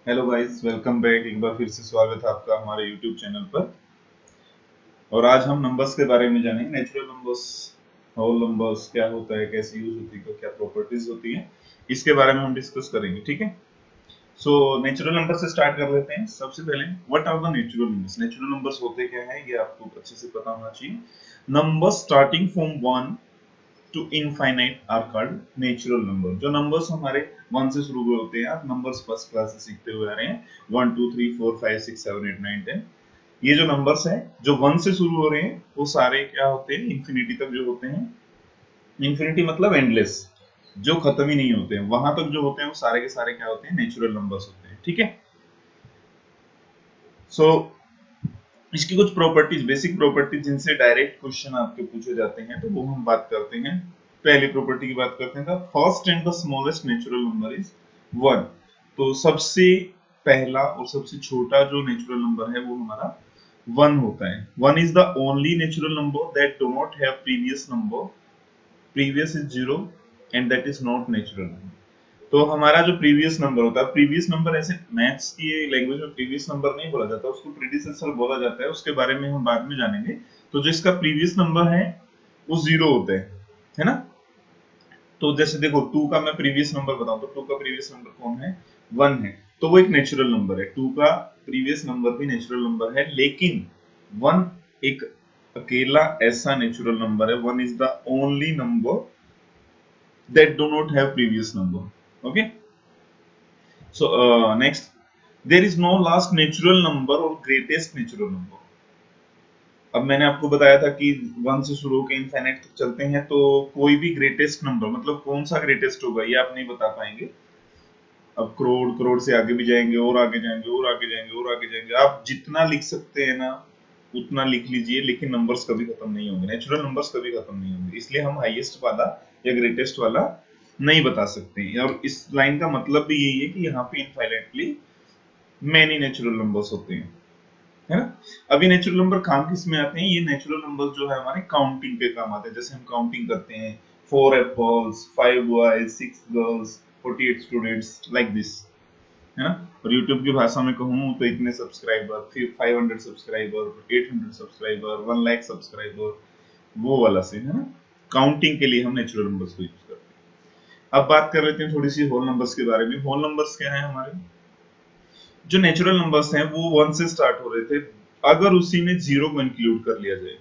Hello guys, welcome back. एक बार फिर से स्वागत है आपका हमारे यूट्यूब चैनल पर। और आज हम नंबर्स के बारे में जानेंगे। नेचुरल नंबर्स, होल नंबर्स क्या होता है, कैसे यूज होती है, क्या प्रॉपर्टीज होती है, इसके बारे में हम डिस्कस करेंगे। ठीक है। सो नेचुरल नंबर से स्टार्ट कर लेते हैं। सबसे पहले what are the natural numbers. Natural numbers होते क्या है ये आपको अच्छे से पता होना चाहिए। Numbers starting from 1 to infinite are called natural number. जो नंबर्स हमारे 1 से शुरू हुए होते हैं, आप नंबर्स फर्स्ट क्लास से सीखते हुए आ रहे हैं। 1 2 3 4 5 6 7 8 9 10, ये जो नंबर्स हैं जो 1 से शुरू हो रहे हैं वो सारे क्या होते हैं, इंफिनिटी तक जो होते हैं। इंफिनिटी मतलब एंडलेस, जो खत्म ही नहीं होते हैं, वहां तक जो होते हैं वो सारे के सारे क्या होते हैं, नेचुरल नंबर्स होते हैं। ठीक है। सो इसकी कुछ प्रॉपर्टीज, बेसिक प्रॉपर्टीज जिनसे डायरेक्ट क्वेश्चन आपके पूछे जाते हैं, तो वो हम बात करते हैं। पहली प्रॉपर्टी की बात करते हैं। First and the smallest natural number is 1। तो सबसे पहला और सबसे छोटा जो नेचुरल नंबर है वो हमारा 1 होता है। 1 is the only natural number that do not have previous number, previous is 0 and that is not natural number. तो हमारा जो प्रीवियस नंबर होता है, प्रीवियस नंबर ऐसे मैथ्स की लैंग्वेज में प्रीवियस नंबर नहीं बोला जाता, उसको प्रीडिसेसर बोला जाता है। उसके बारे में हम बाद में जानेंगे। तो जो इसका प्रीवियस नंबर है वो 0 होता है ना। तो जैसे देखो 2 का मैं प्रीवियस नंबर बताऊं तो 2 का प्रीवियस नंबर कौन है, 1 है। तो वो एक नेचुरल नंबर है। 2 का प्रीवियस नंबर भी नेचुरल नंबर है, लेकिन 1 एक अकेला ऐसा नेचुरल नंबर है। 1 is the only number that do not have previous number. Okay. So next, there is no last natural number or greatest natural number. अब मैंने आपको बताया था कि 1 से शुरू होकर इनफाइनाइट तक चलते हैं, तो कोई भी ग्रेटेस्ट नंबर मतलब कौन सा ग्रेटेस्ट होगा ये आप नहीं बता पाएंगे। अब करोड़, करोड़ से आगे भी जाएंगे और आगे जाएंगे और आगे जाएंगे और आगे जाएंगे। आप जितना लिख सकते हैं ना उतना लिख लीजिए, लेकिन नंबर्स कभी खत्म नहीं होंगे, नेचुरल नंबर्स कभी खत्म नहीं होंगे। इसलिए हम हाईएस्ट वाला या ग्रेटेस्ट वाला नहीं बता सकते। और इस लाइन का मतलब भी यही है कि यहाँ पे इनफाइनाइटली मैनी नेचुरल नंबर्स होते हैं, है ना। अब ये नेचुरल नंबर काम किस में आते हैं, ये नेचुरल नंबर्स जो है हमारे काउंटिंग पे काम आते हैं। जैसे हम काउंटिंग करते हैं 4 apples, 5 boys, 6 girls, 48 students, like this, है ना। और YouTube की भाषा में कहूँ तो इतने सब्सक्राइबर, फिर 500 सब्सक्राइबर, 800 सब्सक्राइबर, 1 लाख सब्सक्राइबर, वो वाला सीन है ना। काउंटिंग के लिए हम नेचुरल नंबर्स को यूज करते हैं। अब बात कर लेते हैं थोड़ी सी होल नंबर्स के बारे में। होल नंबर्स क्या है हमारे, जो नेचुरल नंबर्स हैं वो 1 से स्टार्ट हो रहे थे, अगर उसी में 0 को इंक्लूड कर लिया जाए।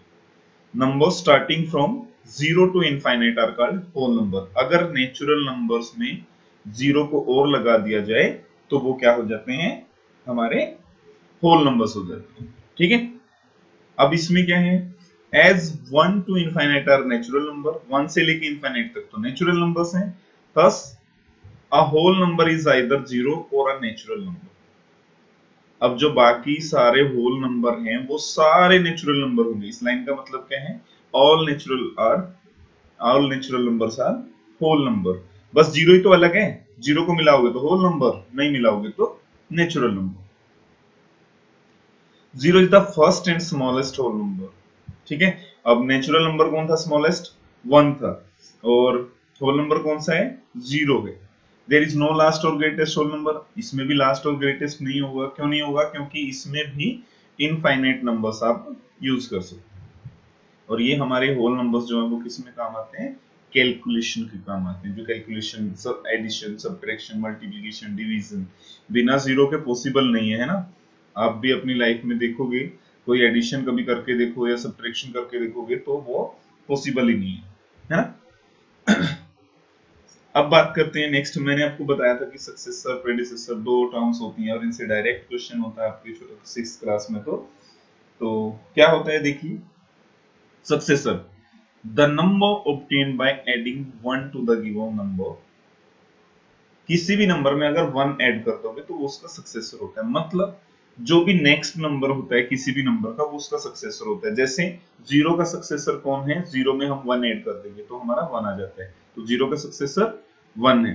Number starting from 0 to infinite are called whole number. अगर नेचुरल नंबर्स में 0 को और लगा दिया जाए तो वो क्या हो जाते हैं, हमारे होल नंबर्स हो जाते हैं। ठीक है। अब इसमें क्या है, as 1 to infinite are natural number, 1 से लेके इनफाइनाइट तक तो नेचुरल नंबर्स हैं। Thus a whole number is either 0 और अ नेचुरल नंबर। अब जो बाकी सारे होल नंबर हैं वो सारे नेचुरल नंबर होंगे। इस लाइन का मतलब क्या है, all natural are, all natural numbers are whole number. बस 0 ही तो अलग है, 0 को मिलाओगे तो होल नंबर, नहीं मिलाओगे तो natural number. 0 is the first and smallest whole number. ठीक है। अब नेचुरल नंबर कौन था, स्मॉलेस्ट 1 था, और होल नंबर कौन सा है, 0 है। देयर इज नो लास्ट और ग्रेटेस्ट होल नंबर। इसमें भी लास्ट और ग्रेटेस्ट नहीं होगा। क्यों नहीं होगा, क्योंकि इसमें भी इनफाइनाइट नंबर्स आप यूज कर सकते हैं। और ये हमारे होल नंबर्स जो है वो किस में काम आते हैं, कैलकुलेशन के काम आते हैं। जो कैलकुलेशन, सब एडिशन, सब्ट्रैक्शन, मल्टीप्लिकेशन, डिवीजन बिना 0 के पॉसिबल नहीं है ना। आप भी अपनी लाइफ में देखोगे, कोई एडिशन कभी करके देखो या सब्ट्रैक्शन करके देखोगे तो वो पॉसिबल ही नहीं है ना। अब बात करते हैं नेक्स्ट। मैंने आपको बताया था कि सक्सेसर, प्रेडिसेसर दो टर्म्स होती हैं और इनसे डायरेक्ट क्वेश्चन होता है आपकी 6th क्लास में। तो क्या होता है देखिए, successor the number obtained by adding 1 to the given number। किसी भी नंबर में अगर 1 ऐड कर दोगे तो वो उसका सक्सेसर होता है। मतलब जो भी नेक्स्ट नंबर होता है किसी भी नंबर का, वो उसका सक्सेसर होता है। जैसे 0 का सक्सेसर कौन है, 0 में हम 1 ऐड कर देंगे तो हमारा 1 आ जाता है, तो 0 का सक्सेसर 1 है।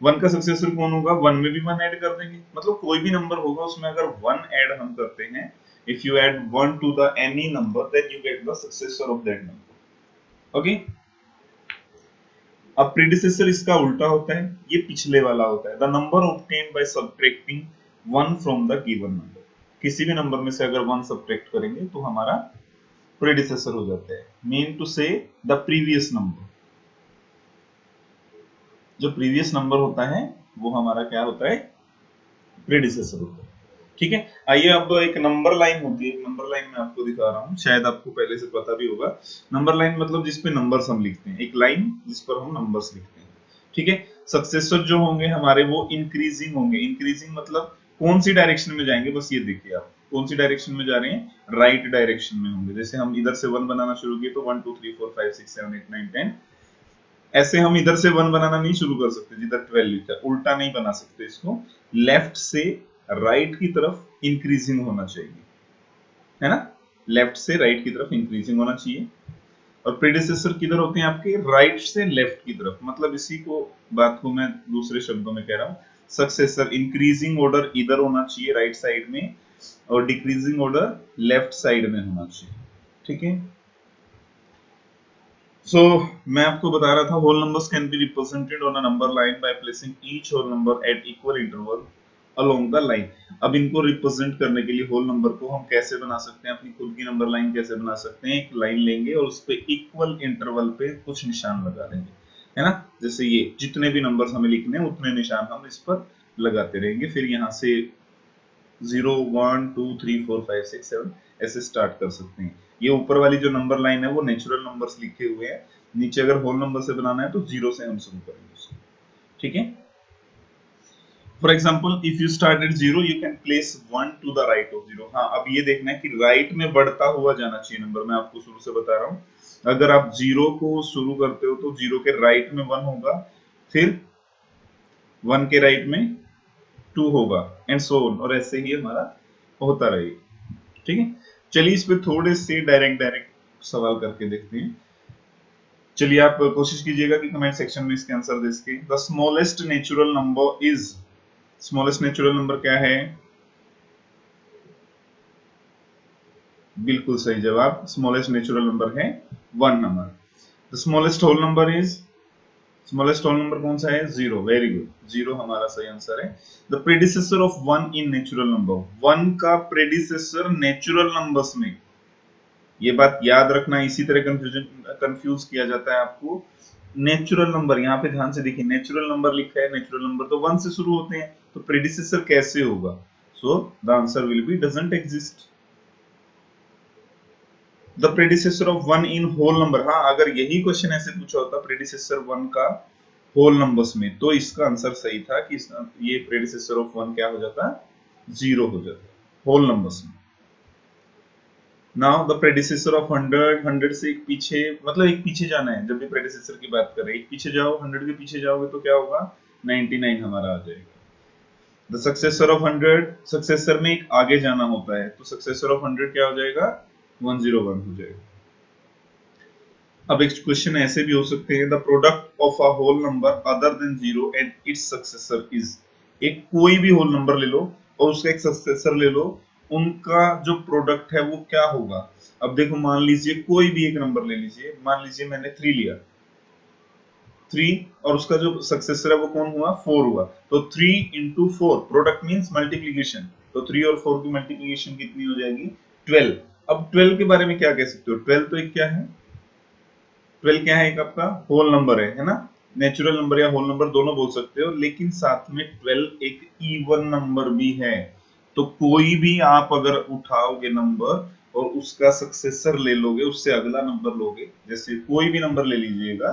1 का सक्सेसर कौन होगा, 1 में भी 1 ऐड कर देंगे। मतलब कोई भी नंबर होगा उसमें अगर 1 ऐड हम करते हैं, if you add 1 to the any number then you get the successor of that number. Okay. अब प्रीडिसेसर इसका उल्टा होता है, ये पिछले वाला होता है। The number obtained by subtracting 1 from the given number. किसी भी नंबर में से अगर 1 सब्ट्रैक्ट करेंगे तो हमारा प्रेडिसेसर हो जाता है। मीन टू से द प्रीवियस नंबर, जो प्रीवियस नंबर होता है वो हमारा क्या होता है, प्रेडिसेसर होता है। ठीक है, आइए अब एक नंबर लाइन होती है, नंबर लाइन मैं आपको दिखा रहा हूँ, शायद आपको पहले से पता भी होगा। नंबर लाइन मतलब जिसपे नंबर्स हम लिखते हैं, एक लाइन जिस पर हम नंबर्स लिखते हैं। ठीक है, सक्सेसर जो होंगे हमारे वो इंक्रीजिंग होंगे। इंक्रीजिंग मतलब कौन सी डायरेक्शन में जाएंगे, बस ये देखिए आप कौन सी डायरेक्शन में जा रहे हैं, राइट डायरेक्शन में होंगे। जैसे हम इधर से 1 बनाना शुरू किए तो 1 2 3 4 5 6 7 8 9 10, ऐसे हम इधर से 1 बनाना नहीं शुरू कर सकते जिधर 12 लिखा है, उल्टा नहीं बना सकते इसको। लेफ्ट से राइट की तरफ इंक्रीजिंग होना चाहिए, है ना, लेफ्ट से राइट की तरफ इंक्रीजिंग होना चाहिए। और प्रेडिसेसर किधर होते हैं आपके, राइट से लेफ्ट की तरफ। मतलब इसी को बात को मैं दूसरे शब्दों में कह रहा हूं, सक्सेसर इंक्रीजिंग ऑर्डर इधर होना चाहिए राइट साइड में, और डिक्रीजिंग ऑर्डर लेफ्ट साइड में होना चाहिए। ठीक है, सो मैं आपको बता रहा था whole numbers can be represented on a number line by placing each whole number at equal interval along the line. अब इनको रिप्रेजेंट करने के लिए होल नंबर को हम कैसे बना सकते हैं, अपनी खुद की नंबर लाइन कैसे बना सकते हैं, एक लाइन लेंगे और उस पे इक्वल इंटरवल पे कुछ निशान लगा देंगे, है ना। जैसे ये जितने भी नंबर्स हमें लिखने हैं उतने निशान हम इस पर लगाते रहेंगे। फिर यहाँ से 0 1 2 3 4 5 6 7 ऐसे स्टार्ट कर सकते हैं। ये ऊपर वाली जो नंबर लाइन है वो नेचुरल नंबर्स लिखे हुए हैं, नीचे अगर होल नंबर से बनाना है तो 0 से हम शुरू करेंगे उसको। ठीक है, for example if you start at 0 you can place 1 to the right of 0। हाँ, अब ये देखना है कि राइट में बढ़ता हुआ जाना चाहिए नंबर, मैं आपको शुरू से बता रहा हूँ। अगर आप 0 को शुरू करते हो तो 0 के राइट में 1 होगा, फिर 1 के राइट में 2 होगा, एंड सो ऑन, और ऐसे ही हमारा होता रहेगा। ठीक है, चलिए इस पे थोड़े से डायरेक्ट सवाल करके देखते हैं। चलिए आप कोशिश कीजिएगा कि कमेंट सेक्शन में इसके आंसर दे सके। The smallest natural number is, smallest natural number क्या है, बिल्कुल सही जवाब, स्मॉलेस्ट नेचुरल नंबर है 1 number. The smallest whole number is, smallest whole number कौन सा है, 0। वेरी गुड, 0 हमारा सही आंसर है। The predecessor of 1 in natural number, 1 का प्रेडिसेसर नेचुरल नंबर्स में, ये बात याद रखना, इसी तरह कंफ्यूज किया जाता है आपको। नेचुरल नंबर, यहाँ पे ध्यान से देखिए, नेचुरल नंबर लिखा है, नेचुरल नंबर तो 1 से शुरू होते हैं, तो प्रेडिसेसर कैसे होगा, so the answer will be doesn't exist. The predecessor of 1 in whole number, हाँ अगर यही क्वेश्चन ऐसे पूछा होता प्रेडिसेसर 1 का होल नंबर्स में, तो इसका आंसर सही था कि ये प्रेडिसेसर ऑफ 1 क्या हो जाता, 0 हो जाता होल नंबर्स में। नाउ द प्रेडिसेसर ऑफ 100, 100 से एक पीछे, मतलब एक पीछे जाना है, जब भी प्रेडिसेसर की बात करें एक पीछे जाओ, 100 के पीछे जाओगे तो क्या होगा, 99 हमारा आ जाएगा। द सक्सेसर ऑफ 100, सक्सेसर में एक आगे जाना होता है, तो सक्सेसर ऑफ 100 क्या हो जाएगा, 101 हो जाएगा। अब एक क्वेश्चन ऐसे भी हो सकते हैं, the product of a whole number other than 0 and its successor is, एक कोई भी होल नंबर ले लो और उसका एक सक्सेसर ले लो, उनका जो प्रोडक्ट है वो क्या होगा। अब देखो, मान लीजिए कोई भी एक नंबर ले लीजिए, मान लीजिए मैंने 3 लिया, 3 और उसका जो सक्सेसर है वो कौन हुआ, 4 हुआ, तो 3 into 4 प्रोडक्ट मींस मल्टीप्लिकेशन, तो 3 और 4 की मल्टीप्लिकेशन कितनी हो जाएगी, 12। अब 12 के बारे में क्या कह सकते हो, 12 तो एक क्या है, 12 क्या है, एक आपका होल नंबर है ना, नेचुरल नंबर या होल नंबर दोनों बोल सकते हो, लेकिन साथ में 12 एक इवन नंबर भी है। तो कोई भी आप अगर उठाओगे नंबर और उसका सक्सेसर ले लोगे, उससे अगला नंबर लोगे, जैसे कोई भी नंबर ले लीजिएगा,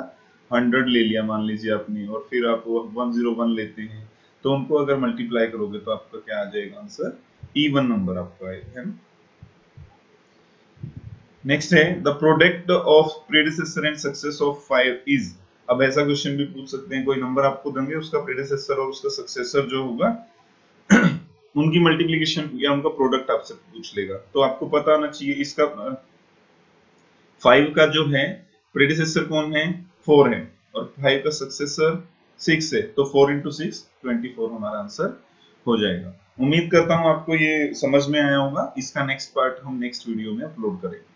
100 ले लिया मान लीजिए आपने, और फिर आप 101 लेते हैं, तो उनको अगर मल्टीप्लाई करोगे तो आपका क्या आ जाएगा आंसर, इवन नंबर आपका है ना। नेक्स्ट है the product of predecessor and success of 5 is, अब ऐसा क्वेश्चन भी पूछ सकते हैं, कोई नंबर आपको देंगे, उसका प्रेडिसेसर और उसका सक्सेसर जो होगा उनकी मल्टीप्लिकेशन या उनका प्रोडक्ट आपसे पूछ लेगा, तो आपको पता होना चाहिए इसका 5 का जो है प्रेडिसेसर कौन है, 4 है, और 5 का सक्सेसर 6 है, तो 4 into 6 24 हमारा आंसर हो जाएगा। उम्मीद करता हूं आपको ये समझ में आया होगा। इसका नेक्स्ट पार्ट हम नेक्स्ट वीडियो में अपलोड करेंगे।